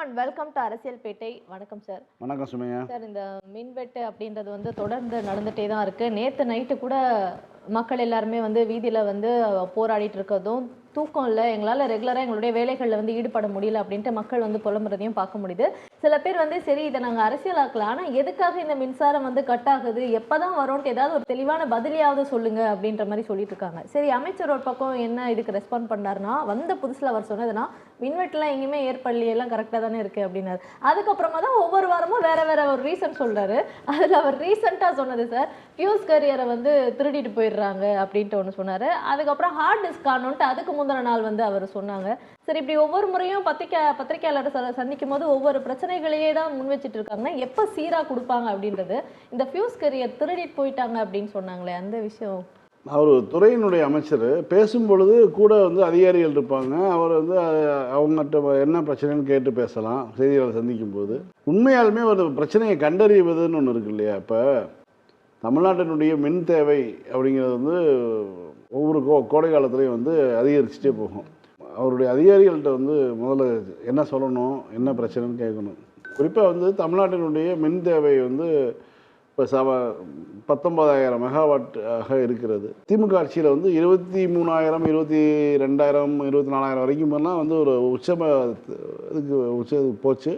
And welcome to அரசியல் பேட்டை. வணக்கம் sir. வணக்கம் சுமையா சார், இந்த மின்வெட்டு அப்படின்றது வந்து தொடர்ந்து நடந்துகிட்டே தான் இருக்குது. நேற்று நைட்டு கூட மக்கள் எல்லாருமே வந்து வீதியில் வந்து போராடிட்டு இருக்கிறதும், தூக்கம் இல்லை, எங்களால் ரெகுலராக எங்களுடைய வேலைகளில் வந்து ஈடுபட முடியல அப்படின்ட்டு மக்கள் வந்து புலம்புறதையும் பார்க்க முடியுது. சில பேர் வந்து சரி இதை நாங்கள் அரசியலாக்கலாம், ஆனால் எதுக்காக இந்த மின்சாரம் வந்து கட் ஆகுது, எப்போ தான் வரும்ன்ட்டு ஏதாவது ஒரு தெளிவான பதிலையாவது சொல்லுங்க அப்படின்ற மாதிரி சொல்லிட்டு இருக்காங்க. சரி, அமைச்சர் ஒரு பக்கம் என்ன இதுக்கு ரெஸ்பாண்ட் பண்ணாருன்னா, வந்த புதுசில் அவர் சொன்னதுன்னா மின்வெட்டுலாம் எங்கேயுமே ஏற்படலையே, எல்லாம் கரெக்டாக தானே இருக்குது அப்படின்னாரு. அதுக்கப்புறமா தான் ஒவ்வொரு வாரமும் வேற வேற ஒரு ரீசன் சொல்கிறாரு. அதில் அவர் ரீசெண்டாக சொன்னது சார், ஃபியூஸ் கேரியரை வந்து திருடிட்டு போயிடுறாங்க அப்படின்ட்டு ஒன்று சொன்னார். அதுக்கப்புறம் ஹார்ட் டிஸ்க் காணுன்ட்டு அதுக்கு முந்தின நாள் வந்து அவர் சொன்னாங்க. சரி, இப்படி ஒவ்வொரு முறையும் பத்திரிகையாளர் சந்திக்கும் போது ஒவ்வொரு பிரச்சனைகளையே தான் முன் வச்சுட்டு இருக்காங்கன்னா எப்போ சீராக கொடுப்பாங்க அப்படின்றது. இந்த ஃபியூஸ் கேரியர் திருடிட்டு போயிட்டாங்க அப்படின்னு சொன்னாங்களே, அந்த விஷயம். அவர் துறையினுடைய அமைச்சர் பேசும்பொழுது கூட வந்து அதிகாரிகள் இருப்பாங்க. அவர் வந்து அவங்ககிட்ட என்ன பிரச்சனைன்னு கேட்டு பேசலாம் செய்தியாளர் சந்திக்கும் போது. உண்மையாலுமே ஒரு பிரச்சனையை கண்டறிவதுன்னு ஒன்று இருக்கு இல்லையா? இப்போ தமிழ்நாட்டினுடைய மின் தேவை அப்படிங்கிறது வந்து ஒவ்வொரு கோடை காலத்துலேயும் வந்து அதிகரிச்சுட்டே போகும். அவருடைய அதிகாரிகள்கிட்ட வந்து முதல்ல என்ன சொல்லணும், என்ன பிரச்சனைன்னு கேட்கணும். குறிப்பாக வந்து தமிழ்நாட்டினுடைய மின் தேவை வந்து இப்போ 19,000 மெகாவாட் ஆக இருக்கிறது. திமுக ஆட்சியில் வந்து 23,000, 22,000, 24,000 வரைக்கும் எல்லாம் வந்து ஒரு இதுக்கு போச்சு.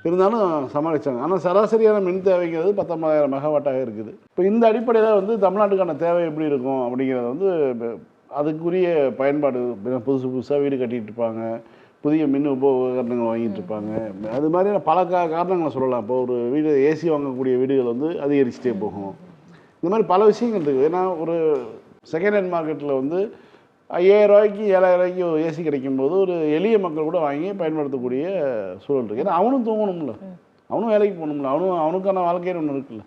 இருந்தாலும் சமாளித்தாங்க. ஆனால் சராசரியான மின் தேவைங்கிறது 19,000 மெகாவாட்டாக இருக்குது. இப்போ இந்த அடிப்படையில் வந்து தமிழ்நாட்டுக்கான தேவை எப்படி இருக்கும் அப்படிங்கிறத வந்து அதுக்குரிய பயன்பாடு புதுசாக வீடு கட்டிகிட்டு இருப்பாங்க, புதிய மின் உபகரணங்கள் வாங்கிட்டு இருப்பாங்க. அது மாதிரியான பல காரணங்களை சொல்லலாம். இப்போ ஒரு வீடு ஏசி வாங்கக்கூடிய வீடுகள் வந்து அதிகரிச்சுட்டே போகும். இந்த மாதிரி பல விஷயங்கள் இருக்குது. ஏன்னா ஒரு செகண்ட் ஹேண்ட் மார்க்கெட்டில் வந்து 5,000 ரூபாய்க்கு 7,000 ரூபாய்க்கு ஏசி கிடைக்கும்போது ஒரு எளிய மக்கள் கூட வாங்கி பயன்படுத்தக்கூடிய சூழல் இருக்குது. ஏன்னா அவனும் தூங்கணும்ல, அவனும் வேலைக்கு போகணும்ல, அவனுக்கான வாழ்க்கைன்னு ஒன்று இருக்குல்ல,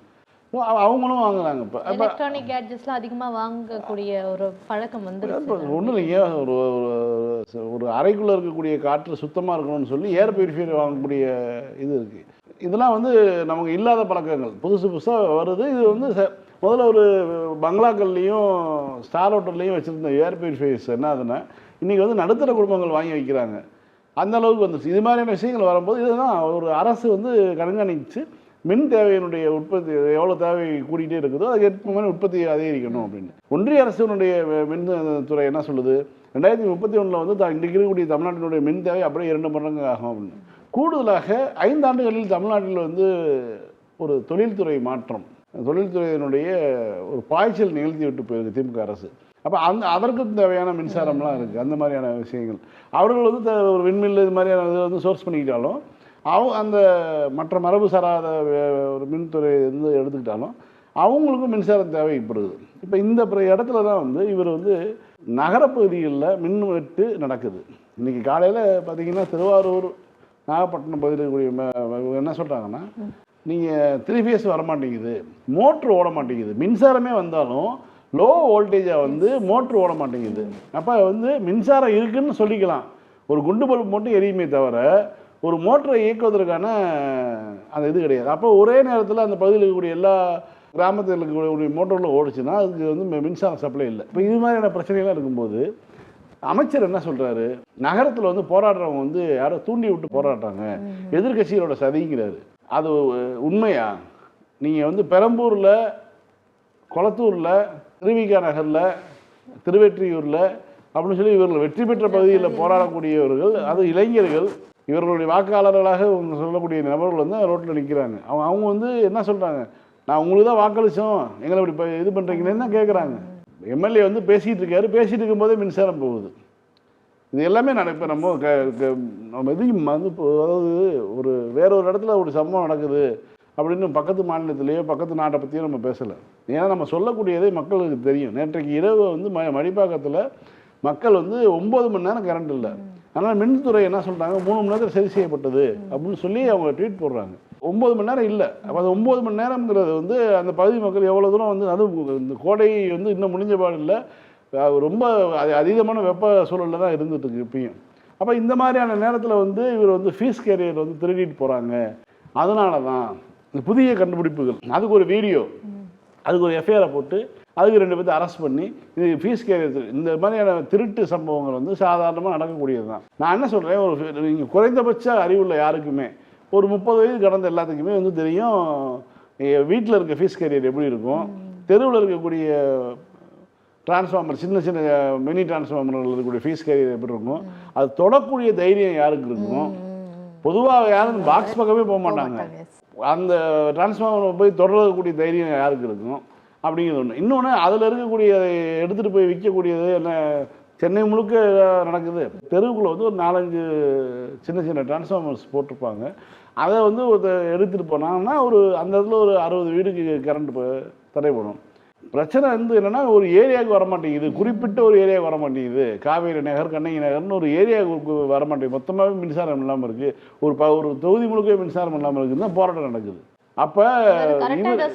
அவங்களும் வாங்குறாங்க. இப்போ எலக்ட்ரானிக் கேட்ஜெட்ஸ்லாம் அதிகமாக வாங்கக்கூடிய ஒரு பழக்கம் வந்து ஒன்றும் இல்லைங்க. ஒரு அறைக்குள்ளே இருக்கக்கூடிய காற்று சுத்தமாக இருக்கணும்னு சொல்லி ஏர் பியூரிஃபையர் வாங்கக்கூடிய இது இருக்குது. இதெல்லாம் வந்து நமக்கு இல்லாத பழக்கங்கள் புதுசாக வருது. இது வந்து முதல்ல ஒரு பங்களாக்கள்லேயும் ஸ்டார் ஹோட்டல்லையும் வச்சுருந்த ஏர் பியூரிஃபையர்ஸ் என்ன ஆகுதுன்னா இன்றைக்கி வந்து நடுத்தர குடும்பங்கள் வாங்கி வைக்கிறாங்க. அந்த அளவுக்கு வந்துச்சு. இது மாதிரியான விஷயங்கள் வரும்போது இதுதான் ஒரு அரசு வந்து கண்காணிச்சு மின் தேவையினுடைய உற்பத்தி எவ்வளோ தேவை கூட்டிகிட்டே இருக்குதோ அதுக்கு மாதிரி உற்பத்தியை அதிகரிக்கணும் அப்படின்னு. ஒன்றிய அரசினுடைய மின் துறை என்ன சொல்லுது, 2031 வந்து இன்றைக்கு இருக்கக்கூடிய தமிழ்நாட்டினுடைய மின் தேவை அப்படியே 2 மடங்கு ஆகும் அப்படின்னு. கூடுதலாக 5 ஆண்டுகளில் தமிழ்நாட்டில் வந்து ஒரு தொழில்துறை மாற்றம், தொழில்துறையினுடைய ஒரு பாய்ச்சல் நிகழ்த்தி விட்டு போயிருக்கு திமுக அரசு. அப்போ அதற்கும் தேவையான மின்சாரம்லாம் இருக்குது. அந்த மாதிரியான விஷயங்கள் அவர்கள் வந்து ஒரு விண்மில் இது மாதிரியான இதை வந்து சோர்ஸ் பண்ணிக்கிட்டாலும் அந்த மற்ற மரபு சாராத ஒரு மின்துறை வந்து எடுத்துக்கிட்டாலும் அவங்களுக்கும் மின்சாரம் தேவைப்படுது. இப்போ இந்த இடத்துல தான் வந்து இவர் வந்து நகரப்பகுதிகளில் மின்வெட்டு நடக்குது. இன்றைக்கி காலையில் பார்த்திங்கன்னா திருவாரூர், நாகப்பட்டினம் பகுதியில் இருக்கக்கூடிய என்ன சொல்கிறாங்கன்னா, நீங்கள் 3 ஃபேஸ் வரமாட்டேங்குது, மோட்ரு ஓட மாட்டேங்குது, மின்சாரமே வந்தாலும் லோ வோல்டேஜாக வந்து மோட்ரு ஓட மாட்டேங்குது. அப்போ வந்து மின்சாரம் இருக்குதுன்னு சொல்லிக்கலாம், ஒரு குண்டு பல்ப் மட்டும் எரியுமே தவிர ஒரு மோட்டரை இயக்குவதற்கான அந்த இது கிடையாது. அப்போ ஒரே நேரத்தில் அந்த பகுதியில் இருக்கக்கூடிய எல்லா கிராமத்தில் இருக்கக்கூடிய மோட்டரில் ஓடிச்சுன்னா அதுக்கு வந்து மின்சார சப்ளை இல்லை. இப்போ இது மாதிரியான பிரச்சனைகள்லாம் இருக்கும்போது அமைச்சர் என்ன சொல்கிறாரு, நகரத்தில் வந்து போராடுறவங்க வந்து யாரோ தூண்டி விட்டு போராடுறாங்க, எதிர்கட்சிகளோட சதிங்கிறாரு. அது உண்மையா? நீங்கள் வந்து பெரம்பூரில், கொளத்தூரில், திருவிக நகரில், திருவெற்றியூரில் அப்படின்னு சொல்லி இவர்கள் வெற்றி பெற்ற பகுதியில் போராடக்கூடியவர்கள், அது இளைஞர்கள், இவர்களுடைய வாக்காளர்களாக சொல்லக்கூடிய நபர்கள் வந்து ரோட்டில் நிற்கிறாங்க. அவங்க வந்து என்ன சொல்கிறாங்க, நான் உங்களுக்கு தான் வாக்களித்தோம், எங்களை இப்படி இது பண்ணுறீங்கன்னு தான் கேட்குறாங்க. எம்எல்ஏ வந்து பேசிகிட்டு இருக்காரு, பேசிகிட்டு இருக்கும்போதே மின்சாரம் போகுது. இது எல்லாமே இப்போ நம்ம எதையும் வந்து அதாவது ஒரு வேற ஒரு இடத்துல ஒரு சம்பவம் நடக்குது அப்படின்னு பக்கத்து மாநிலத்திலேயோ பக்கத்து நாட்டை பற்றியோ நம்ம பேசலை. ஏன்னா நம்ம சொல்லக்கூடியதே மக்களுக்கு தெரியும். நேற்றைக்கு இரவு வந்து மடிப்பாக்கத்தில் மக்கள் வந்து 9 மணி நேரம் கரண்ட் இல்லை. அதனால் மின்துறை என்ன சொல்கிறாங்க, 3 மணி நேரத்தில் சரி செய்யப்பட்டது அப்படின்னு சொல்லி அவங்க ட்வீட் போடுறாங்க. 9 மணி நேரம் இல்லை. அப்போ அந்த 9 மணி நேரங்கிறது வந்து அந்த பகுதி மக்கள் எவ்வளோ தூரம் வந்து, அதுவும் இந்த கோடை வந்து இன்னும் முடிஞ்ச பாடு இல்லை, ரொம்ப அதீதமான வெப்ப சூழலில் தான் இருந்துகிட்டு இப்பயும். அப்போ இந்த மாதிரியான நேரத்தில் வந்து இவர் வந்து ஃபீஸ் கேரியர் வந்து திருடிட்டு போகிறாங்க. அதனால தான் இந்த புதிய கண்டுபிடிப்புகள், அதுக்கு ஒரு வீடியோ, அதுக்கு ஒரு எஃப்ஐஆரை போட்டு அதுக்கு 2 பேர்த்தை அரெஸ்ட் பண்ணி இது ஃபீஸ் கேரியர் இந்த மாதிரியான திருட்டு சம்பவங்கள் வந்து சாதாரணமாக நடக்கக்கூடியது தான். நான் என்ன சொல்கிறேன், ஒரு நீங்கள் குறைந்தபட்ச அறிவுள்ள யாருக்குமே ஒரு 30 வயது கடந்த எல்லாத்துக்குமே வந்து தெரியும் வீட்டில் இருக்க ஃபீஸ் கேரியர் எப்படி இருக்கும், தெருவில் இருக்கக்கூடிய டிரான்ஸ்ஃபார்மர் சின்ன சின்ன மினி டிரான்ஸ்ஃபார்மர்கள் இருக்கக்கூடிய ஃபீஸ் கேரியர் எப்படி இருக்கும், அது தொடக்கூடிய தைரியம் யாருக்கு இருக்கும். பொதுவாக யாரும் பாக்ஸ் பக்கமே போக மாட்டாங்க, அந்த டிரான்ஸ்ஃபார்மர் போய் தொடரக்கூடிய தைரியம் யாருக்கு இருக்கும் அப்படிங்கிறது ஒன்று. இன்னொன்று அதில் இருக்கக்கூடிய எடுத்துகிட்டு போய் விற்கக்கூடியது என்ன சென்னை முழுக்க நடக்குது. தெருவுக்குள்ளே வந்து ஒரு 4-5 சின்ன சின்ன டிரான்ஸ்ஃபார்மர்ஸ் போட்டிருப்பாங்க. அதை வந்து எடுத்துகிட்டு போனாங்கன்னா ஒரு அந்த இடத்துல ஒரு 60 வீடுக்கு கரண்ட் தடைப்படும். பிரச்சனை வந்து என்னென்னா ஒரு ஏரியாவுக்கு வரமாட்டேங்குது, குறிப்பிட்ட ஒரு ஏரியாவுக்கு வரமாட்டேங்குது. காவேரி நகர், கண்ணகி நகர்னு ஒரு ஏரியாவுக்கு வரமாட்டேங்குது, மொத்தமாகவே மின்சாரம் இல்லாமல் இருக்குது. ஒரு தொகுதி முழுக்க மின்சாரம் இல்லாமல் இருக்குதுன்னு தான் போராட்டம் நடக்குது. அப்போ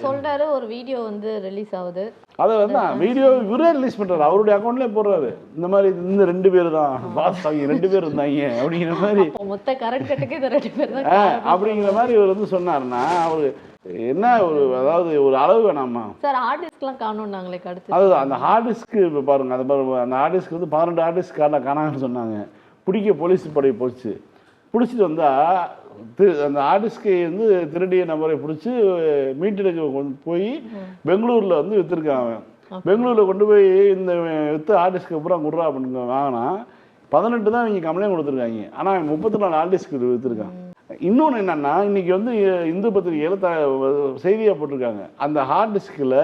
சொல்றாரு, ஒரு வீடியோ வந்து ரிலீஸ் ஆகுது, அதை வந்து வீடியோ இவரே ரிலீஸ் பண்ணுறாரு, அவருடைய அக்கௌண்ட்லேயே போடுறாரு. இந்த மாதிரி இந்த 2 பேர் தான் பாஸ் அவங்க 2 பேர் இருந்தாங்க அப்படிங்கிற மாதிரி, மொத்த கரண்ட் கட்டுக்கு இந்த 2 பேர் தான் அப்படிங்கிற மாதிரி இவர் வந்து சொன்னார்னா அவர் என்ன ஒரு அதாவது ஒரு அளவு வேணாமா சார். ஹார்ட் டிஸ்க்லாம் காணோம்னாங்களே அடுத்து. அதுதான் அந்த ஹார்ட் டிஸ்க்கு இப்போ பாருங்க, அந்த அந்த ஹார்ட் டிஸ்க் வந்து 12 ஹார்ட் டிஸ்க் காணாங்கன்னு சொன்னாங்க. பிடிக்க போலீஸ் படை போச்சு. பிடிச்சிட்டு வந்தால் அந்த ஹார்ட் டிஸ்கை வந்து திருடிய நபரை பிடிச்சி மீட்டெடுக்க கொண்டு போய் பெங்களூரில் வந்து விற்றுருக்காங்க. பெங்களூரில் கொண்டு போய் இந்த விற்று ஹார்ட் டிஸ்க்கு அப்புறம் குடுறா அப்படின்னு வாங்கினா 18 தான் இவங்க கம்ப்ளைண்ட் கொடுத்துருக்காங்க. ஆனால் 34 ஹார்ட் டிஸ்க் விற்றுருக்காங்க. இன்னொன்று என்னென்னா இன்றைக்கி வந்து இந்து பத்திரிகையில் செய்தியாக போட்டிருக்காங்க, அந்த ஹார்ட் டிஸ்கில்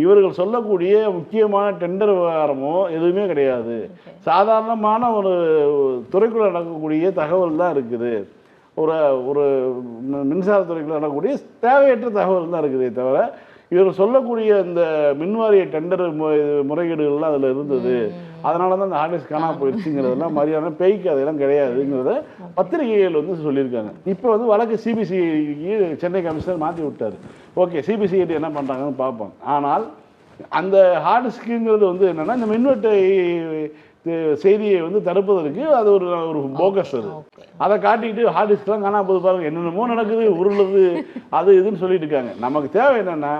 இவர்கள் சொல்லக்கூடிய முக்கியமான டெண்டர் விவகாரமோ எதுவுமே கிடையாது, சாதாரணமான ஒரு துறைக்குள்ளே நடக்கக்கூடிய தகவல் தான் இருக்குது. ஒரு மின்சாரத்துறைக்குள்ளே நடக்கக்கூடிய தேவையற்ற தகவல் தான் இருக்குதே தவிர இவர் சொல்லக்கூடிய இந்த மின்வாரிய டெண்டர் முறைகேடுகள்லாம் அதில் இருந்தது, அதனால தான் அந்த ஹார்ட் டிஸ்க் காணாமல் போயிடுச்சுங்கிறதெல்லாம் மாதிரியான பேய்க்கு அதெல்லாம் கிடையாதுங்கிறத பத்திரிகைகள் வந்து சொல்லியிருக்காங்க. இப்போ வந்து வழக்கு சிபிசிஐடிக்கு சென்னை கமிஷனர் மாற்றி விட்டார். ஓகே, சிபிசிஐடி என்ன பண்ணுறாங்கன்னு பார்ப்போம். ஆனால் அந்த ஹார்ட் டிஸ்க்குங்கிறது வந்து என்னென்னா இந்த மின்வெட்டை செய்தியை வந்து தடுப்பதற்கு அது ஒரு போக்கஸ், அதை காட்டிக்கிட்டு ஹார்ட் டிஸ்க்லாம் காணாமல் போது பாருங்க, என்னென்னமோ நடக்குது, உருளுது, அது இதுன்னு சொல்லிட்டு இருக்காங்க. நமக்கு தேவை என்னென்னா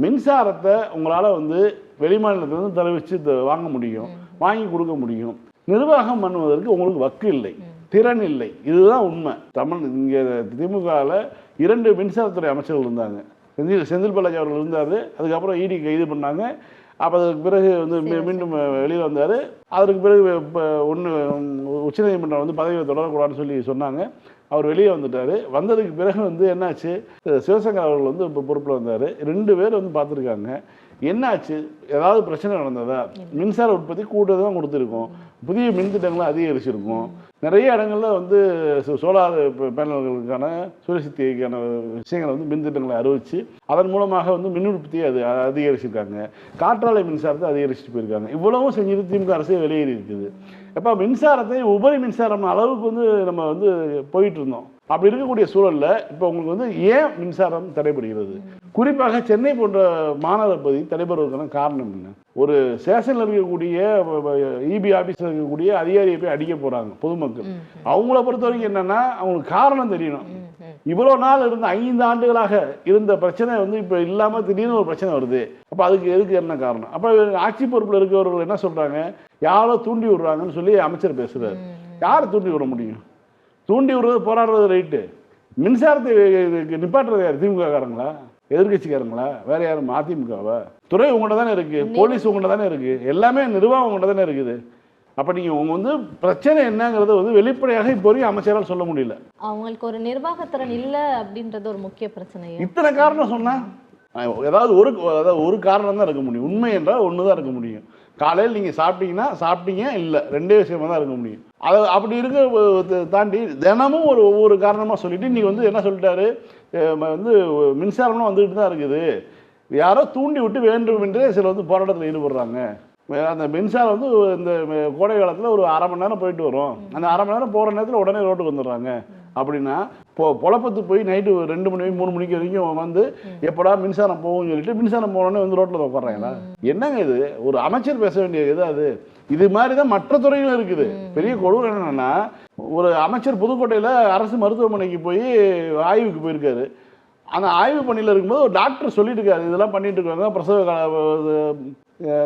மின்சாரத்தை உங்களால் வந்து வெளிமாநிலத்திலேருந்து தெரிவித்து வாங்க முடியும், வாங்கி கொடுக்க முடியும். நிர்வாகம் பண்ணுவதற்கு உங்களுக்கு வக்கு இல்லை, திறன் இல்லை, இதுதான் உண்மை. இங்கே திமுகவில் 2 மின்சாரத்துறை அமைச்சர்கள் இருந்தாங்க. செந்தில் பாலாஜி அவர்கள் இருந்தார், அதுக்கப்புறம் இடி கைது பண்ணாங்க. அப்போ அதுக்கு பிறகு வந்து மீண்டும் வெளியில் வந்தார். அதற்கு பிறகு உச்சநீதிமன்றம் வந்து பதவியை தொடரக்கூடாதுன்னு சொல்லி சொன்னாங்க. அவர் வெளியே வந்துட்டார். வந்ததுக்கு பிறகு வந்து என்னாச்சு, சிவசங்கர் அவர்கள் வந்து இப்போ பொறுப்பில் வந்தார். 2 பேர் வந்து பார்த்துருக்காங்க. என்னாச்சு, ஏதாவது பிரச்சனை நடந்ததா, மின்சார உற்பத்தி கூட்டத்தை தான் கொடுத்துருக்கோம், புதிய மின் திட்டங்களை அதிகரிச்சிருக்கும், நிறைய இடங்களில் வந்து சோலார் பேனல்களுக்கான சூரியசக்திக்கான விஷயங்களை வந்து மின் திட்டங்களை அறிவிச்சு அதன் மூலமாக வந்து மின் உற்பத்தியை அதிகரிச்சிருக்காங்க, காற்றாலை மின்சாரத்தை அதிகரிச்சுட்டு போயிருக்காங்க. இவ்வளவும் செஞ்சுட்டு திமுக அரசே வெளியேறி இருக்குது. எப்போ மின்சாரத்தை உபரி மின்சாரம் அளவுக்கு வந்து நம்ம வந்து போயிட்டு இருந்தோம். அப்படி இருக்கக்கூடிய சூழலில் இப்போ உங்களுக்கு வந்து ஏன் மின்சாரம் தடைபடுகிறது, குறிப்பாக சென்னை போன்ற மாநகர பகுதி தடைபடுவதற்கான காரணம் என்ன? ஒரு ஸ்டேஷனில் இருக்கக்கூடிய இபி ஆஃபீஸில் இருக்கக்கூடிய அதிகாரியை போய் அடிக்க போகிறாங்க பொதுமக்கள். அவங்கள பொறுத்த வரைக்கும் என்னென்னா அவங்களுக்கு காரணம் தெரியணும். இவ்வளோ நாள் இருந்த 5 ஆண்டுகளாக இருந்த பிரச்சனை வந்து இப்போ இல்லாமல் திடீர்னு ஒரு பிரச்சனை வருது. அப்போ அதுக்கு எதுக்கு என்ன காரணம்? அப்போ ஆட்சி பொறுப்பில் இருக்கிறவர்கள் என்ன சொல்கிறாங்க, யாரோ தூண்டி விடுறாங்கன்னு சொல்லி அமைச்சர் பேசுகிறார். யார் தூண்டி விட முடியும்? தூண்டி விடுறது போராடுறது ரைட்டு, மின்சாரத்தை நிப்பாட்டுறது யார்? திமுக காரங்களா, எதிர்கட்சிக்காரங்களா, வேற யாரும்? அதிமுகவா? துறை உங்கள்கிட்ட தானே இருக்குது, போலீஸ் உங்கள்கிட்ட தானே இருக்குது, எல்லாமே நிர்வாகம் உங்கள்கிட்ட தானே இருக்குது. அப்போ நீங்கள் உங்க வந்து பிரச்சனை என்னங்கிறத வந்து வெளிப்படையாக இப்போ வரைக்கும் அமைச்சரால் சொல்ல முடியல. அவங்களுக்கு ஒரு நிர்வாகத்திறன் இல்லை அப்படின்றது ஒரு முக்கிய பிரச்சனை. இத்தனை காரணம் சொன்னால் ஏதாவது ஒரு காரணம் தான் இருக்க முடியும். உண்மை என்றால் ஒன்று தான் இருக்க முடியும். காலையில் நீங்கள் சாப்பிட்டீங்க இல்லை, 2 விஷயமா தான் இருக்க முடியும். அதை அப்படி இருக்க தாண்டி தினமும் ஒவ்வொரு காரணமாக சொல்லிட்டு நீங்கள் வந்து என்ன சொல்லிட்டாரு, வந்து மின்சாரம்லாம் வந்துக்கிட்டு தான் இருக்குது, யாரோ தூண்டி விட்டு வேண்டும் என்றே சில வந்து போராட்டத்தில் ஈடுபடுறாங்க. அந்த மின்சாரம் வந்து இந்த கோடை காலத்தில் ஒரு 1/2 மணி நேரம் போயிட்டு வரும், அந்த 1/2 மணி நேரம் போகிற நேரத்தில் உடனே ரோட்டுக்கு வந்துடுறாங்க. அப்படின்னா பொழப்பத்து போய் நைட்டு 2 மணி 3 மணிக்கு வரைக்கும் வந்து எப்படா மின்சாரம் போகும்னு சொல்லிட்டு மின்சாரம் போனோடனே வந்து ரோட்டில் உட்காடுறாங்களா? என்னங்க இது? ஒரு அமைச்சர் பேச வேண்டிய இது அது. இது மாதிரி தான் மற்ற துறைகளும் இருக்குது. பெரிய கொடூரம் என்னன்னா, ஒரு அமைச்சர் புதுக்கோட்டையில் அரசு மருத்துவமனைக்கு போய் ஆய்வுக்கு போயிருக்காரு. அந்த ஆய்வு பணியில் இருக்கும்போது ஒரு டாக்டர் சொல்லிட்டு இருக்காரு, இதெல்லாம் பண்ணிட்டு இருக்காங்க, பிரசவ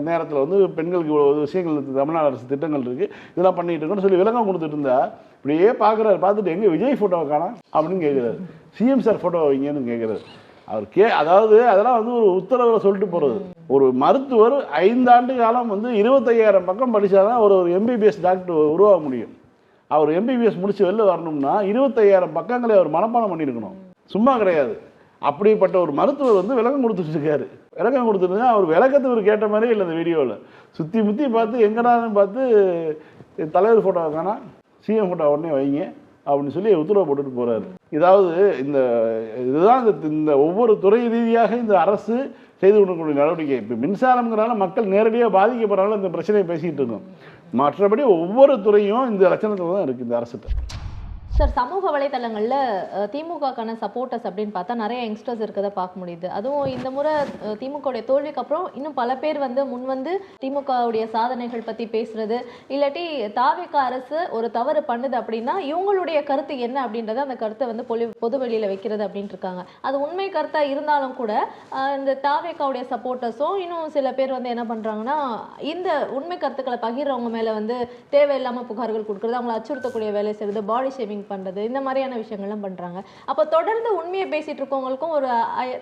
நேரத்தில் வந்து பெண்களுக்கு இவ்வளோ விஷயங்கள் தமிழ்நாடு அரசு திட்டங்கள் இருக்குது, இதெல்லாம் பண்ணிட்டு இருக்கோன்னு சொல்லி விளக்கம் கொடுத்துட்டு இருந்தா இப்படியே பார்க்குறாரு. பார்த்துட்டு எங்கே விஜய் ஃபோட்டோவை காணோம் அப்படின்னு கேட்குறாரு, சிஎம் சார் ஃபோட்டோ வைங்கன்னு கேட்குறாரு. அவர் அதாவது அதெல்லாம் வந்து ஒரு உத்தரவில் சொல்லிட்டு போகிறது. ஒரு மருத்துவர் 5 ஆண்டு காலம் வந்து 25,000 பக்கம் படித்தாதான் ஒரு எம்பிபிஎஸ் டாக்டர் உருவாக முடியும். அவர் எம்பிபிஎஸ் முடிச்சு வெளில வரணும்னா 25,000 பக்கங்களை அவர் மனப்பாடம் பண்ணியிருக்கணும், சும்மா கிடையாது. அப்படிப்பட்ட ஒரு மருத்துவர் வந்து விளக்கம் கொடுத்துட்டு இருக்காரு. விளக்கம் கொடுத்துருந்தா அவர் விளக்கத்தை ஒரு கேட்ட மாதிரியே இல்லை. இந்த வீடியோவில் சுற்றி முற்றி பார்த்து எங்கடான்னு பார்த்து தலைவர் ஃபோட்டோவை காணா, சிஎம் ஃபோட்டோ உடனே வைங்க அப்படின்னு சொல்லி உத்தரவு போட்டுட்டு போகிறாரு. இதாவது இதுதான் இந்த ஒவ்வொரு துறை ரீதியாக இந்த அரசு செய்து கொண்டிருக்கக்கூடிய நடவடிக்கை. இப்போ மின்சாரங்கிறனால மக்கள் நேரடியாக பாதிக்கப்படுறதுனால இந்த பிரச்சனையை பேசிக்கிட்டு இருக்கோம். மற்றபடி ஒவ்வொரு துறையும் இந்த லட்சணத்தில் தான் இருக்குது இந்த அரசுகிட்ட. சார், சமூக வலைதளங்களில் திமுகக்கான சப்போர்ட்டர்ஸ் அப்படின்னு பார்த்தா நிறைய யங்ஸ்டர்ஸ் இருக்கிறத பார்க்க முடியுது. அதுவும் இந்த முறை திமுகவுடைய தோல்விக்கு அப்புறம் இன்னும் பல பேர் வந்து முன் வந்து திமுகவுடைய சாதனைகள் பற்றி பேசுறது, இல்லாட்டி தாவேக அரசு ஒரு தவறு பண்ணுது அப்படின்னா இவங்களுடைய கருத்து என்ன அப்படின்றத அந்த கருத்தை வந்து பொது வெளியில் வைக்கிறது அப்படின்ட்டு இருக்காங்க. அது உண்மை கருத்தாக இருந்தாலும் கூட இந்த தாவேகாவுடைய சப்போர்ட்டர்ஸும் இன்னும் சில பேர் வந்து என்ன பண்ணுறாங்கன்னா இந்த உண்மை கருத்துக்களை பகிர்றவங்க மேலே வந்து தேவையில்லாமல் புகார்கள் கொடுக்குறது, அவங்களை அச்சுறுத்தக்கூடிய வேலை செய்கிறது, பாடி ஷேமிங் பண்றது, இந்த மாதிரியான விஷயங்கள்லாம் பண்றாங்க. அப்போ தொடர்ந்து உண்மையை பேசிட்டு இருக்கவங்களுக்கும் ஒரு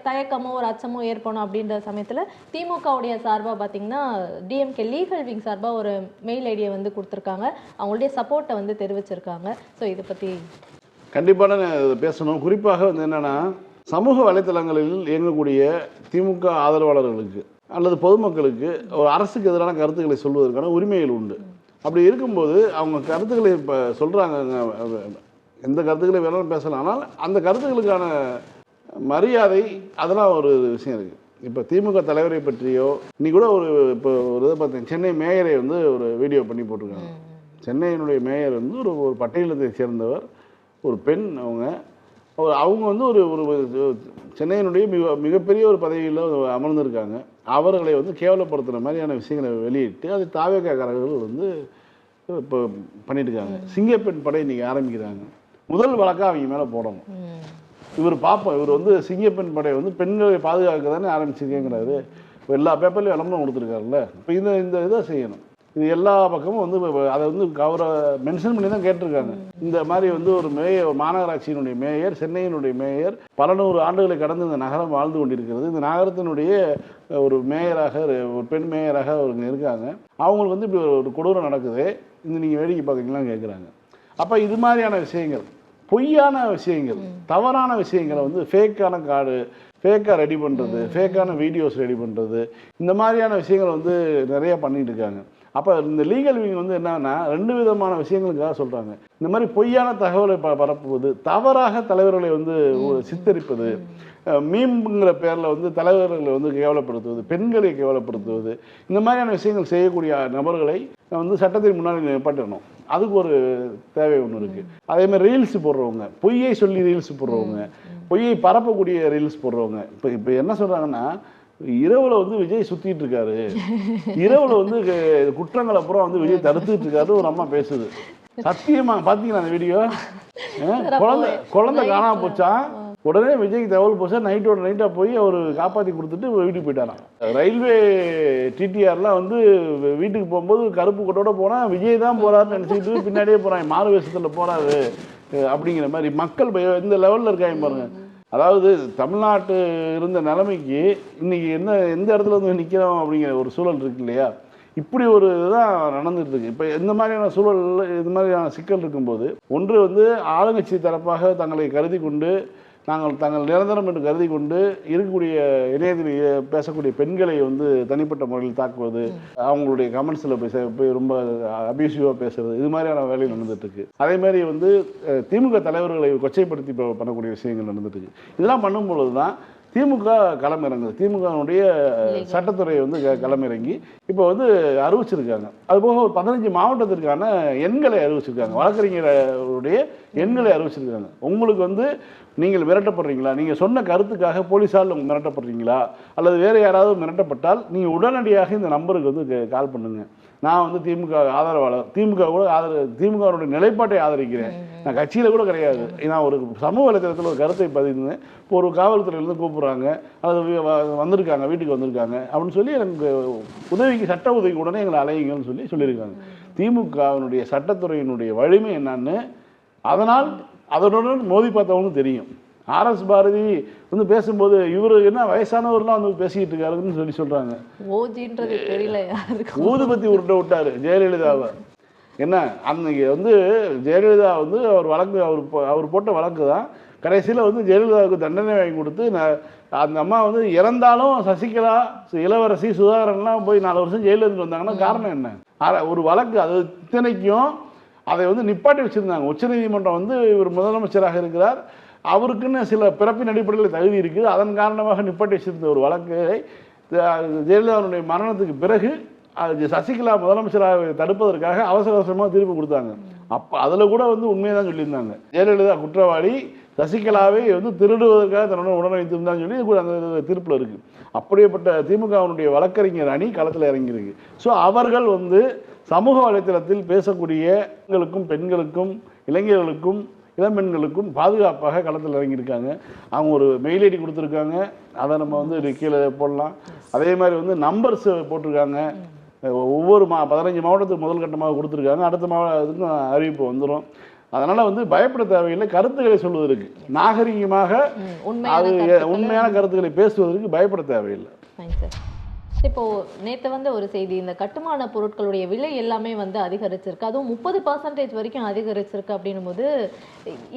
தயக்கமோ ஒரு அச்சமோ ஏற்படும். அப்படின்ற சமயத்துல திமுகவுடைய சார்பா பாத்தீங்கன்னா டிஎம்கே லீகல் விங் சார்பா ஒரு மெயில் ஐடியை வந்து கொடுத்துருக்காங்க, அவங்களுடைய சப்போர்ட்டை வந்து தெரிவிச்சிருக்காங்க. ஸோ இதை பத்தி கண்டிப்பான பேசணும். குறிப்பாக வந்து என்னன்னா, சமூக வலைத்தளங்களில் இயங்கக்கூடிய திமுக ஆதரவாளர்களுக்கு அல்லது பொதுமக்களுக்கு ஒரு அரசுக்கு எதிரான கருத்துக்களை சொல்வதற்கான உரிமைகள் உண்டு. அப்படி இருக்கும்போது அவங்க கருத்துக்களை இப்போ சொல்கிறாங்க, எந்த கருத்துக்களை வேணாலும் பேசலாம், ஆனால் அந்த கருத்துக்களுக்கான மரியாதை அதெல்லாம் ஒரு விஷயம் இருக்குது. இப்போ திமுக தலைவரை பற்றியோ இன்னைக்கு கூட இப்போ ஒரு இதை பார்த்தேன், சென்னை மேயரை வந்து ஒரு வீடியோ பண்ணி போட்டிருக்காங்க. சென்னையினுடைய மேயர் வந்து ஒரு பட்டியலத்தை சேர்ந்தவர், ஒரு பெண். அவங்க வந்து ஒரு சென்னையினுடைய மிகப்பெரிய ஒரு பதவியில் அமர்ந்திருக்காங்க. அவர்களை வந்து கேவலப்படுத்துகிற மாதிரியான விஷயங்களை வெளியிட்டு அது தாவேகாரர்கள் வந்து இப்போ பண்ணிட்டு இருக்காங்க. சிங்கப்பெண் படை இன்றைக்கி ஆரம்பிக்கிறாங்க. முதல் வழக்காக அவங்க மேலே போடணும். இவர் பார்ப்போம், இவர் வந்து சிங்கப்பெண் படை வந்து பெண்களை பாதுகாக்க தானே ஆரம்பிச்சிருக்கேங்கிறாரு. இப்போ எல்லா பேப்பர்லையும் விளம்பரம் கொடுத்துருக்காருல்ல. இப்போ இந்த இதை செய்யணும். இது எல்லா பக்கமும் வந்து அதை வந்து மென்ஷன் பண்ணி தான் கேட்டிருக்காங்க. இந்த மாதிரி வந்து ஒரு மாநகராட்சியினுடைய மேயர், சென்னையினுடைய மேயர் பல நூறு ஆண்டுகளை கடந்து இந்த நகரம் வாழ்ந்து கொண்டிருக்கிறது. இந்த நகரத்தினுடைய ஒரு மேயராக, ஒரு பெண் மேயராக அவங்க இருக்காங்க. அவங்களுக்கு வந்து இப்படி ஒரு கொடூரம் நடக்குது, இந்த நீங்கள் வேடிக்கை பார்க்குறீங்களான்னு கேட்குறாங்க. அப்போ இது மாதிரியான விஷயங்கள், பொய்யான விஷயங்கள், தவறான விஷயங்களை வந்து ஃபேக்கான கார்டு, ஃபேக்காக ரெடி பண்ணுறது, ஃபேக்கான வீடியோஸ் ரெடி பண்ணுறது, இந்த மாதிரியான விஷயங்கள் வந்து நிறையா பண்ணிட்டு இருக்காங்க. அப்போ இந்த லீகல் விங் வந்து என்னன்னா 2 விதமான விஷயங்களுக்காக சொல்கிறாங்க. இந்த மாதிரி பொய்யான தகவலை பரப்புவது, தவறாக தலைவர்களை வந்து சித்தரிப்பது, மீம்ங்கிற பேரில் வந்து தலைவர்களை வந்து கேவலப்படுத்துவது, பெண்களை கேவலப்படுத்துவது, இந்த மாதிரியான விஷயங்கள் செய்யக்கூடிய நபர்களை வந்து சட்டத்தின் முன்னாடி நிப்பாட்டணும். அதுக்கு ஒரு தேவை ஒன்று இருக்குது. அதேமாதிரி ரீல்ஸ் போடுறவங்க, பொய்யை சொல்லி ரீல்ஸ் போடுறவங்க, பொய்யை பரப்பக்கூடிய ரீல்ஸ் போடுறவங்க. இப்போ என்ன சொல்கிறாங்கன்னா, இரவுல வந்து விஜய் சுத்திட்டு இருக்காரு, இரவுல வந்து குற்றங்கள் அப்புறம் வந்து விஜய் தடுத்துட்டு இருக்காரு ஒரு அம்மா பேசுது. சத்தியமா பாத்தீங்களா அந்த வீடியோ? குழந்தை காணாம போச்சான். உடனே விஜய்க்கு தகவல் போச்சா, நைட்டோட நைட்டா போய் அவர் காப்பாற்றி கொடுத்துட்டு வீட்டுக்கு போயிட்டாராம். ரயில்வே டிடிஆர்லாம் வந்து வீட்டுக்கு போகும்போது கருப்பு கொட்டோட போனால் விஜய் தான் போறாருன்னு நினச்சிக்கிட்டு பின்னாடியே போகிறாங்க, மாறு வேஷத்தில் போறாரு அப்படிங்கிற மாதிரி. மக்கள் இந்த லெவலில் இருக்காங்க பாருங்க. அதாவது தமிழ்நாட்டு இருந்த நிலைமைக்கு இன்னைக்கு எந்த இடத்துல வந்து நிற்கிறோம் அப்படிங்கிற ஒரு சூழல் இருக்கு இல்லையா? இப்படி ஒரு இதுதான் நடந்துட்டு இருக்கு. இப்போ இந்த மாதிரியான சூழல், இது மாதிரியான சிக்கல் இருக்கும்போது, ஒன்று வந்து ஆளுங்கட்சி தரப்பாக தங்களை கருதி கொண்டு தங்கள் நிரந்தரம் என்று கருதி கொண்டு இருக்கக்கூடிய இணையத்தில் பேசக்கூடிய பெண்களை வந்து தனிப்பட்ட முறையில் தாக்குவது, அவங்களுடைய கமெண்ட்ஸில் போய் ரொம்ப அபியூசிவாக பேசுறது, இது மாதிரியான வேலை நடந்துட்டு இருக்கு. அதே மாதிரி வந்து திமுக தலைவர்களை கொச்சைப்படுத்தி பண்ணக்கூடிய விஷயங்கள் நடந்துட்டு இருக்கு. இதெல்லாம் பண்ணும்பொழுது தான் திமுக களமிறங்குது. திமுகனுடைய சட்டத்துறை வந்து களமிறங்கி இப்போ வந்து அறிவிச்சிருக்காங்க. அதுபோக ஒரு 15 மாவட்டத்திற்கான எண்களை அறிவிச்சிருக்காங்க, வழக்கறிஞருடைய எண்களை அறிவிச்சிருக்காங்க. உங்களுக்கு வந்து நீங்கள் மிரட்டப்படுறீங்களா, நீங்கள் சொன்ன கருத்துக்காக போலீஸால் மிரட்டப்படுறீங்களா, அல்லது வேறு யாராவது மிரட்டப்பட்டால் நீங்கள் உடனடியாக இந்த நம்பருக்கு வந்து கால் பண்ணுங்கள். நான் வந்து திமுக ஆதரவாளர், திமுக கூட திமுகவுடைய நிலைப்பாட்டை ஆதரிக்கிறேன், நான் கட்சியில் கூட கிடையாது, நான் ஒரு சமூக வலைத்தளத்தில் ஒரு கருத்தை பதிந்தேன், இப்போ ஒரு காவல்துறையிலேருந்து கூப்பிட்றாங்க, அது வந்திருக்காங்க, வீட்டுக்கு வந்திருக்காங்க அப்படின்னு சொல்லி எனக்கு உதவிக்கு சட்ட உதவி உடனே எங்களை அலையுங்கன்னு சொல்லியிருக்காங்க. திமுகவினுடைய சட்டத்துறையினுடைய வலிமை என்னன்னு அதனுடன் மோதி பார்த்தவங்களும் தெரியும். ஆர்எஸ் பாரதி வந்து பேசும்போது இவர் என்ன வயசானவர்லாம் வந்து பேசிக்கிட்டு இருக்காருன்னு சொல்றாங்க. ஓஜின்றது தெரியல, ஊதுபத்தி உருட்ட விட்டாரு ஜெயலலிதாவை. என்ன அன்னைக்கு வந்து ஜெயலலிதா வந்து அவர் போட்ட வழக்கு தான் கடைசியில் வந்து ஜெயலலிதாவுக்கு தண்டனை வாங்கி கொடுத்து அந்த அம்மா வந்து இறந்தாலும் சசிகலா, இளவரசி, சுதாகரன்லாம் போய் 4 வருஷம் ஜெயிலில் இருந்து வந்தாங்கன்னா காரணம் என்ன? ஒரு வழக்கு அது இத்தனைக்கும் அதை வந்து நிப்பாட்டி வச்சுருந்தாங்க. உச்சநீதிமன்றம் வந்து இவர் முதலமைச்சராக இருக்கிறார், அவருக்குன்னு சில பிறப்பின் அடிப்படையில் தகுதி இருக்குது, அதன் காரணமாக நிப்பாட்டி வச்சிருந்த ஒரு வழக்கை ஜெயலலிதாவுடைய மரணத்துக்கு பிறகு சசிகலா முதலமைச்சராக தடுப்பதற்காக அவசரமாக தீர்ப்பு கொடுத்தாங்க. அப்போ அதில் கூட வந்து உண்மையை தான் சொல்லியிருந்தாங்க. ஜெயலலிதா குற்றவாளி, சசிகலாவை வந்து திருடுவதற்காக தன்னோட உடனே வைத்திருந்தான்னு சொல்லி கூட அந்த தீர்ப்பில் இருக்குது. அப்படியேப்பட்ட திமுகவினுடைய வழக்கறிஞர் அணி களத்தில் இறங்கியிருக்கு. ஸோ அவர்கள் வந்து சமூக வலைத்தளத்தில் பேசக்கூடிய பெண்களுக்கும் இளைஞர்களுக்கும் இளம்பெண்களுக்கும் பாதுகாப்பாக களத்தில் இறங்கியிருக்காங்க. அவங்க ஒரு மெயில் ஐடி கொடுத்துருக்காங்க, அதை நம்ம வந்து கீழே போடலாம். அதே மாதிரி வந்து நம்பர்ஸ் போட்டிருக்காங்க, ஒவ்வொரு 15 மாவட்டத்துக்கு முதல் கட்டமாக கொடுத்துருக்காங்க, அடுத்த மாவட்டத்துக்கும் அறிவிப்பு வந்துடும். அதனால் வந்து பயப்பட தேவையில்லை, கருத்துக்களை சொல்வதற்கு நாகரிகமாக அது உண்மையான கருத்துக்களை பேசுவதற்கு பயப்பட தேவையில்லை. இப்போ நேற்று வந்து ஒரு செய்தி, இந்த கட்டுமான பொருட்களுடைய விலை எல்லாமே வந்து அதிகரிச்சிருக்கு, அதுவும் 30% வரைக்கும் அதிகரிச்சிருக்கு. அப்படின்னும் போது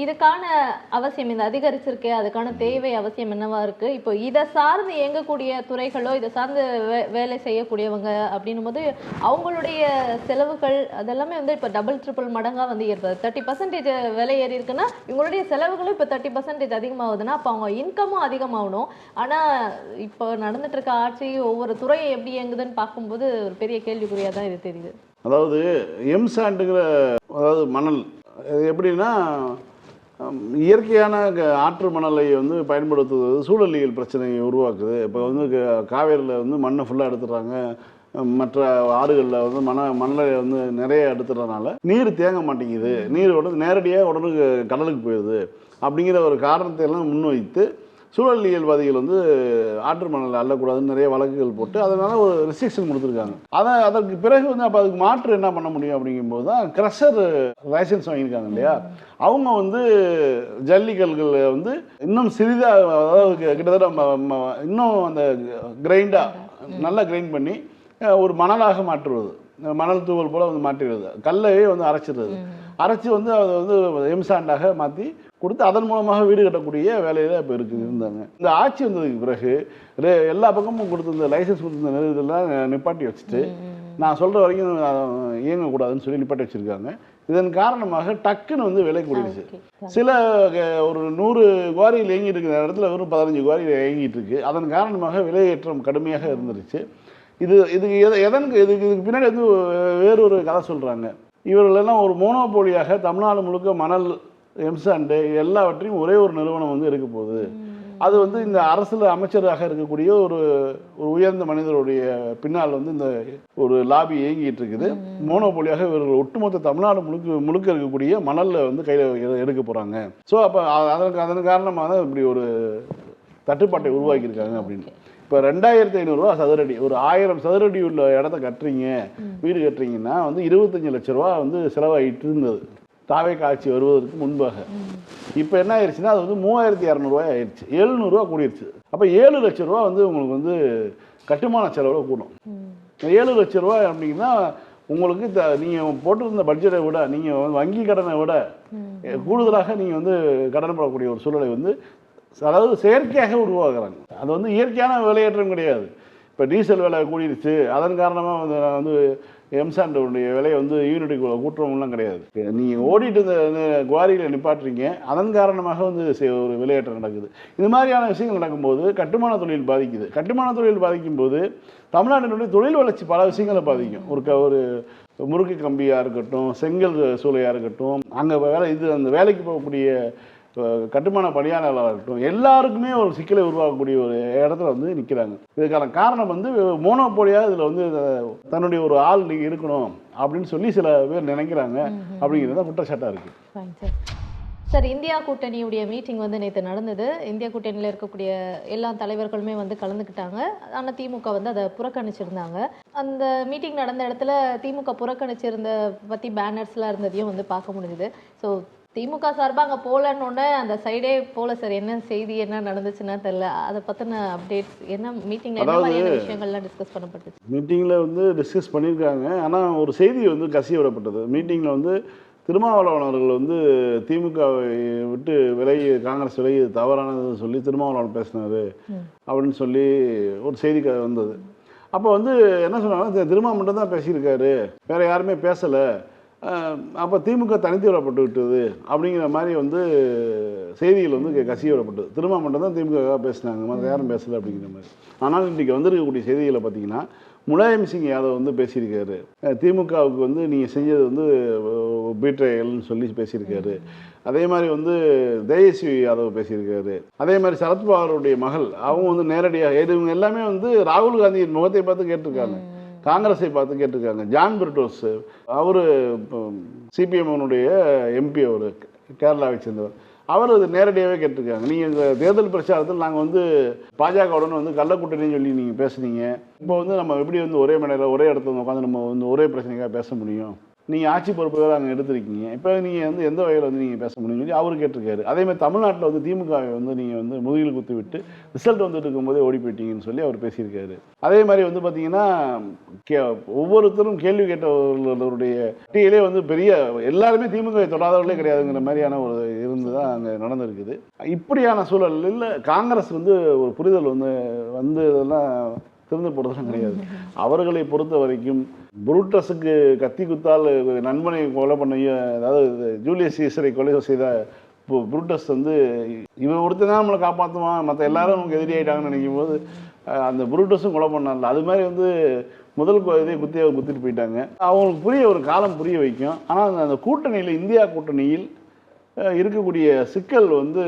இதுக்கான அவசியம், இந்த அதிகரிச்சிருக்கு அதுக்கான தேவை அவசியம் என்னவா இருக்கு? இப்போ இதை சார்ந்து இயங்கக்கூடிய துறைகளோ இதை சார்ந்து வேலை செய்யக்கூடியவங்க அப்படின்னும் போது அவங்களுடைய செலவுகள் அதெல்லாமே வந்து இப்போ டபுள் ட்ரிபிள் மடங்காக வந்து ஏற்பது. 30% விலை ஏறி இருக்குன்னா இவங்களுடைய செலவுகளும் இப்போ 30% அதிகமாகுதுன்னா அப்போ அவங்க இன்கமும் அதிகமாகணும். ஆனால் இப்போ நடந்துட்டு இருக்க ஆட்சி ஒவ்வொரு துறை எப்படி இயங்குதுன்னு பார்க்கும்போது ஒரு பெரிய கேள்விக்குறியா தான் இது தெரியுது. அதாவது எம்சாண்டுங்கிற அதாவது மணல் எப்படின்னா இயற்கையான ஆற்று மணலை வந்து பயன்படுத்துவது சூழலியல் பிரச்சனையை உருவாக்குது. இப்போ வந்து காவேரியில் வந்து மண்ணை ஃபுல்லாக எடுத்துடுறாங்க, மற்ற ஆறுகளில் வந்து மணலை வந்து நிறைய எடுத்துடுறதுனால நீர் தேங்க மாட்டேங்குது, நீர் உடனே நேரடியாக உடனே கடலுக்கு போயிடுது அப்படிங்கிற ஒரு காரணத்தை எல்லாம் முன்வைத்து சூழலியல்வாதிகள் வந்து ஆற்று மணல் அள்ளக்கூடாதுன்னு நிறைய வழக்குகள் போட்டு அதனால் ஒரு ரெஸ்ட்ரிக்ஷன் கொடுத்துருக்காங்க. அதற்கு பிறகு வந்து அப்போ அதுக்கு மாற்று என்ன பண்ண முடியும் அப்படிங்கும்போது தான் க்ரஷர் லைசன்ஸ் வாங்கியிருக்காங்க இல்லையா, அவங்க வந்து ஜல்லிக்கல்களை வந்து இன்னும் சிறிதாக, அதாவது கிட்டத்தட்ட இன்னும் அந்த கிரைண்டாக நல்லா கிரைண்ட் பண்ணி ஒரு மணலாக மாற்றுவது, மணல் தூவல் போல் வந்து மாற்றிடுறது, கல்லையே வந்து அரைச்சி வந்து அதை வந்து எம்சாண்டாக மாற்றி கொடுத்து அதன் மூலமாக வீடு கட்டக்கூடிய வேலையில் இப்போ இருந்தாங்க. இந்த ஆட்சி வந்ததுக்கு பிறகு எல்லா பக்கமும் கொடுத்துருந்த லைசன்ஸ் கொடுத்துருந்த இதெல்லாம் நிப்பாட்டி வச்சுட்டு நான் சொல்கிற வரைக்கும் இயங்கக்கூடாதுன்னு சொல்லி நிப்பாட்டி வச்சுருக்காங்க. இதன் காரணமாக டக்குன்னு வந்து விலை கூடிடுச்சு. சில ஒரு 100 குவாரியில் இயங்கிட்டு இருக்கிற இடத்துல வெறும் 15 குவாரியில் இயங்கிட்டு இருக்கு. அதன் காரணமாக விலையேற்றம் கடுமையாக இருந்துருச்சு. இதுக்கு பின்னாடி வந்து வேறொரு கதை சொல்கிறாங்க. இவர்களெல்லாம் ஒரு மோனோபோலியாக தமிழ்நாடு முழுக்க மணல், எம்சாண்டு எல்லாவற்றையும் ஒரே ஒரு நிறுவனம் வந்து இருக்க போகுது. அது வந்து இந்த அரசில் அமைச்சராக இருக்கக்கூடிய ஒரு உயர்ந்த மனிதருடைய பின்னால் வந்து இந்த ஒரு லாபி இயங்கிட்டு இருக்குது. மோனோபோலியாக இவர்கள் ஒட்டுமொத்த தமிழ்நாடு முழுக்க இருக்கக்கூடிய மணலில் வந்து கையில் எடுக்க போகிறாங்க. ஸோ அப்போ அதன் காரணமாக தான் இப்படி ஒரு தட்டுப்பாட்டை உருவாக்கியிருக்காங்க அப்படின்னு. இப்போ 2500 ரூபா சதுரடி, ஒரு 1000 சதுரடி உள்ள இடத்த கட்டுறீங்க, வீடு கட்டுறீங்கன்னா வந்து 25 லட்ச ரூபா வந்து செலவாகிட்டு இருந்தது தாவே காட்சி வருவதற்கு முன்பாக. இப்போ என்ன ஆயிடுச்சுன்னா அது வந்து 3200 ரூபாய் ஆயிடுச்சு, 700 ரூபா கூடிடுச்சு. அப்போ 7 லட்ச ரூபா வந்து உங்களுக்கு வந்து கட்டுமான செலவில் கூடும். 7 லட்ச ரூபா அப்படின்னா உங்களுக்கு நீங்கள் போட்டிருந்த பட்ஜெட்டை விட, நீங்கள் வங்கி கடனை விட கூடுதலாக நீங்கள் வந்து கடன் போடக்கூடிய ஒரு சூழலை வந்து அதாவது செயற்கையாக உருவாக்குறாங்க. அது வந்து இயற்கையான விலையேற்றம் கிடையாது. இப்போ டீசல் விலை கூடிடுச்சு, அதன் காரணமாக வந்து எம்சாண்டோடைய விலையை வந்து யூனிட்டுக்கு கூட்டுறவங்கலாம் கிடையாது. நீங்கள் ஓடிட்டு இந்த குவாரியில் நிப்பாட்டுறீங்க, அதன் காரணமாக வந்து ஒரு விலையேற்றம் நடக்குது. இது மாதிரியான விஷயங்கள் நடக்கும்போது கட்டுமான தொழில் பாதிக்குது. கட்டுமான தொழில் பாதிக்கும் போது தமிழ்நாட்டினுடைய தொழில் வளர்ச்சி பல விஷயங்களை பாதிக்கும். ஒரு முறுக்கு கம்பியாக இருக்கட்டும், செங்கல் சூளையாக இருக்கட்டும், அங்கே அந்த வேலைக்கு போகக்கூடிய கட்டுமான பணியாளர்களாக இருக்கட்டும், எல்லாருக்குமே ஒரு சிக்கலை உருவாக்கக்கூடிய ஒரு இடத்துல வந்து நிற்கிறாங்க. இதுக்கான காரணம் வந்து மோனோபோலியாக இதில் வந்து தன்னுடைய ஒரு ஆள் இருக்கணும் அப்படின்னு சொல்லி சில பேர் நினைக்கிறாங்க அப்படிங்கிறது தான் குற்றச்சாட்டாக இருக்குது. சார், இந்தியா கூட்டணியுடைய மீட்டிங் வந்து நேற்று நடந்தது. இந்தியா கூட்டணியில் இருக்கக்கூடிய எல்லா தலைவர்களுமே வந்து கலந்துக்கிட்டாங்க. ஆனால் திமுக வந்து அதை புறக்கணிச்சிருந்தாங்க. அந்த மீட்டிங் நடந்த இடத்துல திமுக புறக்கணிச்சிருந்த பற்றி பேனர்ஸ்லாம் இருந்ததையும் வந்து பார்க்க முடிஞ்சுது. ஸோ திமுக சார்பாக அங்கே போகலன்னொன்னே அந்த சைடே போகல சார். என்ன செய்தி, என்ன நடந்துச்சுன்னா தெரியல. அதை பற்றின அப்டேட்ஸ் என்ன, மீட்டிங்கில் என்ன மாதிரியான விஷயங்கள்லாம் டிஸ்கஸ் பண்ணப்பட்டுச்சு? மீட்டிங்கில் வந்து டிஸ்கஸ் பண்ணியிருக்காங்க. ஆனால் ஒரு செய்தி வந்து கசிய விடப்பட்டது. மீட்டிங்கில் வந்து திருமாவளவன் அவர்கள் வந்து திமுகவை விட்டு விலகி காங்கிரஸ் விலகி தவறானது சொல்லி திருமாவளவன் பேசினார் அப்படின்னு சொல்லி ஒரு செய்தி வந்தது. அப்போ வந்து என்ன சொன்னாங்க, திருமா மட்டும் தான் பேசியிருக்காரு, வேற யாருமே பேசலை, அப்போ திமுக தனித்து விடப்பட்டு விட்டது அப்படிங்கிற மாதிரி வந்து செய்திகள் வந்து கசிய விடப்பட்டது. திருமா மட்டும் தான் திமுக பேசினாங்க, மற்ற யாரும் பேசலை அப்படிங்கிற மாதிரி. ஆனால் இன்றைக்கி வந்திருக்கக்கூடிய செய்திகளை பார்த்தீங்கன்னா முலாயம் சிங் யாதவ் வந்து பேசியிருக்காரு, திமுகவுக்கு வந்து நீங்கள் செஞ்சது வந்து பீட்ரையல்னு சொல்லி பேசியிருக்காரு. அதே மாதிரி வந்து தேஜஸ்வி யாதவ் பேசியிருக்காரு. அதே மாதிரி சரத்பவாருடைய மகள் அவங்க வந்து நேரடியாக இவங்க எல்லாமே வந்து ராகுல் காந்தியின் முகத்தை பார்த்து கேட்டிருக்காங்க, காங்கிரஸை பார்த்து கேட்டிருக்காங்க. ஜான் பிரிட்டோஸ் அவர் சிபிஎம்னுடைய எம்பி, அவர் கேரளாவை சேர்ந்தவர், அவர் அது நேரடியாகவே கேட்டிருக்காங்க. நீங்கள் இந்த தேர்தல் பிரச்சாரத்தில் நாங்கள் வந்து பாஜகவுடன் வந்து கள்ளக்கூட்டணின்னு சொல்லி நீங்கள் பேசுனீங்க, இப்போ வந்து நம்ம எப்படி வந்து ஒரே மேடையில் ஒரே இடத்துல உட்காந்து நம்ம வந்து ஒரே பிரச்சனைக்காக பேச முடியும், நீங்கள் ஆட்சி பொறுப்பு வேறு அங்கே எடுத்திருக்கீங்க, இப்போ நீங்கள் வந்து எந்த வகையில் வந்து நீங்கள் பேச முடியும்னு சொல்லி அவர் கேட்டிருக்காரு. அதேமாதிரி தமிழ்நாட்டில் வந்து திமுகவை வந்து நீங்கள் வந்து முதுகில் குத்தி விட்டு ரிசல்ட் வந்துட்டு இருக்கும்போதே ஓடி போயிட்டீங்கன்னு சொல்லி அவர் பேசியிருக்காரு. அதே மாதிரி வந்து பார்த்தீங்கன்னா ஒவ்வொருத்தரும் கேள்வி கேட்டவர்களுடைய பட்டியலே வந்து பெரிய எல்லாருமே திமுகவை தொடாதவர்களே கிடையாதுங்கிற மாதிரியான ஒரு இருந்து தான் அங்கே நடந்திருக்குது. இப்படியான சூழலில் காங்கிரஸ் வந்து ஒரு புரிதல் வந்து இதெல்லாம் திறந்து போடுறதுலாம் கிடையாது. அவர்களை பொறுத்த வரைக்கும் புரூட்டஸுக்கு கத்தி குத்தால் நண்பனை கொலை பண்ண, அதாவது ஜூலியஸ் சீசரை கொலை செய்த புரூட்டஸ் வந்து இவன் ஒருத்தர் தான் நம்மளை காப்பாற்றுவான், மற்ற எல்லாரும் நமக்கு எதிரி ஆகிட்டாங்கன்னு நினைக்கும் போது அந்த புரூட்டஸும் கொலை பண்ணால. அது மாதிரி வந்து முதல் இதே குத்திட்டு போயிட்டாங்க. அவங்களுக்கு ஒரு காலம் புரிய வைக்கும். ஆனால் அந்த கூட்டணியில், இந்தியா கூட்டணியில் இருக்கக்கூடிய சிக்கல் வந்து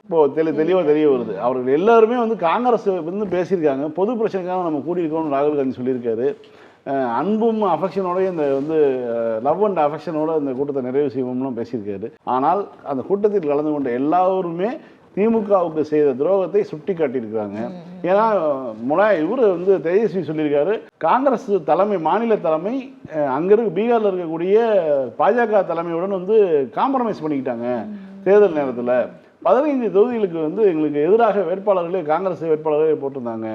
இப்போது தெளிவாக தெரிய வருது. அவர்கள் எல்லாருமே வந்து காங்கிரஸ் வந்து பேசியிருக்காங்க, பொது பிரச்சனைக்காக நம்ம கூடியிருக்கோம்னு ராகுல் காந்தி சொல்லியிருக்காரு. அன்பும் அஃபெக்ஷனோடய இந்த வந்து லவ் அண்ட் அஃபெக்ஷனோட இந்த கூட்டத்தை நிறைவு செய்வோம்னு பேசியிருக்காரு. ஆனால் அந்த கூட்டத்தில் கலந்து கொண்ட எல்லாருமே திமுகவுக்கு செய்த துரோகத்தை சுட்டி காட்டியிருக்காங்க. ஏன்னா இவர் வந்து தேஜஸ்வி சொல்லியிருக்காரு, காங்கிரஸ் தலைமை, மாநில தலைமை அங்கே பீகாரில் இருக்கக்கூடிய பாஜக தலைமையுடன் வந்து காம்ப்ரமைஸ் பண்ணிக்கிட்டாங்க. தேர்தல் நேரத்தில் 15 தொகுதிகளுக்கு வந்து எங்களுக்கு எதிராக வேட்பாளர்களே காங்கிரஸ் வேட்பாளர்களே போட்டிருந்தாங்க.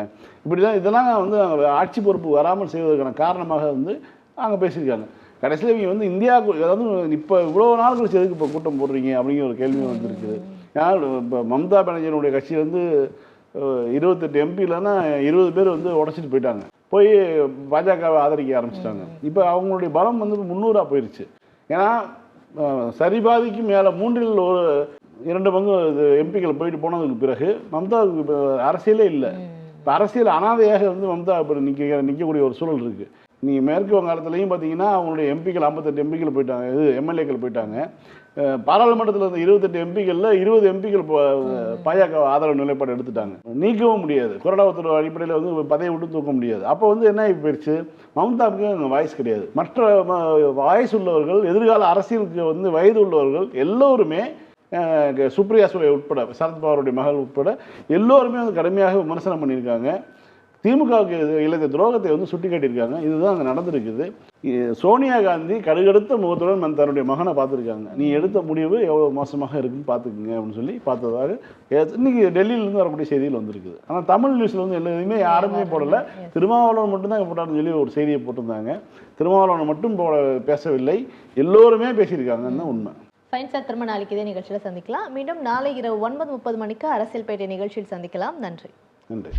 இப்படி தான் இதெல்லாம் வந்து ஆட்சி பொறுப்பு வராமல் செய்வதற்கான காரணமாக வந்து அங்கே பேசியிருக்காங்க. கடைசியில் இவங்க வந்து இந்தியாவுக்கு, அதாவது இப்போ இவ்வளோ நாள் கழிச்சு எதுக்கு இப்போ கூட்டம் போடுறீங்க அப்படிங்கிற ஒரு கேள்வி வந்துருக்குது. ஏன்னா இப்போ மம்தா பானர்ஜியினுடைய கட்சி வந்து 28 எம்பி இல்லைன்னா 20 பேர் வந்து உடச்சிட்டு போயிட்டாங்க, போய் பாஜகவை ஆதரிக்க ஆரம்பிச்சிட்டாங்க. இப்போ அவங்களுடைய பலம் வந்து 300 போயிடுச்சு. ஏன்னா சரிபாதிக்கு மேலே 2 பங்கு எம்பிக்கள் போயிட்டு போனதுக்கு பிறகு மம்தாவுக்கு இப்போ அரசியலே இல்லை. இப்போ அரசியல் அனாதையாக வந்து மம்தா இப்போ நிற்கக்கூடிய ஒரு சூழல் இருக்குது. நீங்கள் மேற்கு வங்காளத்துலேயும் பார்த்தீங்கன்னா அவங்களுடைய எம்பிக்கள் 58 எம்பிக்கள் போயிட்டாங்க, எம்எல்ஏக்கள் போயிட்டாங்க. பாராளுமன்றத்தில் இருந்த 28 எம்பிக்களில் 20 எம்பிக்கள் பாஜக ஆதரவு நிலைப்பாடு எடுத்துட்டாங்க. நீக்கவும் முடியாது, கொறடா உத்தரவு அடிப்படையில் வந்து பதவியை விட்டு தூக்க முடியாது. அப்போ வந்து என்ன போயிடுச்சு, மம்தாவுக்கு அங்கே வாய்ஸ் கிடையாது. மற்ற வாய்ஸ் உள்ளவர்கள், எதிர்கால அரசியலுக்கு வந்து வயது உள்ளவர்கள் எல்லோருமே, சுப்ரியா சுலே உட்பட, சரத்பவாருடைய மகள் உட்பட எல்லோருமே வந்து கடுமையாக விமர்சனம் பண்ணியிருக்காங்க. திமுகவுக்கு இழைத்த துரோகத்தை வந்து சுட்டி காட்டியிருக்காங்க. இதுதான் அங்கே நடந்திருக்குது. சோனியா காந்தி கடுகடுத்த முகத்துடன் தன்னுடைய மகனை பார்த்துருக்காங்க. நீ எடுத்த முடிவு எவ்வளோ மோசமாக இருக்குன்னு பார்த்துக்குங்க அப்படின்னு சொல்லி பார்த்ததாக இன்னைக்கு டெல்லியிலேருந்து வரக்கூடிய செய்திகள் வந்திருக்குது. ஆனால் தமிழ் நியூஸில் வந்து எதுவுமே யாருமே போடலை. திருமாவளவன் மட்டும்தான் போட்டாருன்னு சொல்லி ஒரு செய்தியை போட்டிருந்தாங்க. திருமாவளவன் மட்டும் பேசவில்லை, எல்லோருமே பேசியிருக்காங்கன்னு தான் உண்மை. ஃபைன் சார், திரும்ப நாளைக்கு இதே நிகழ்ச்சியில் சந்திக்கலாம். மீண்டும் நாளை இரவு 9:30 மணிக்கு அரசியல் பேட்டை நிகழ்ச்சியில் சந்திக்கலாம். நன்றி. நன்றி.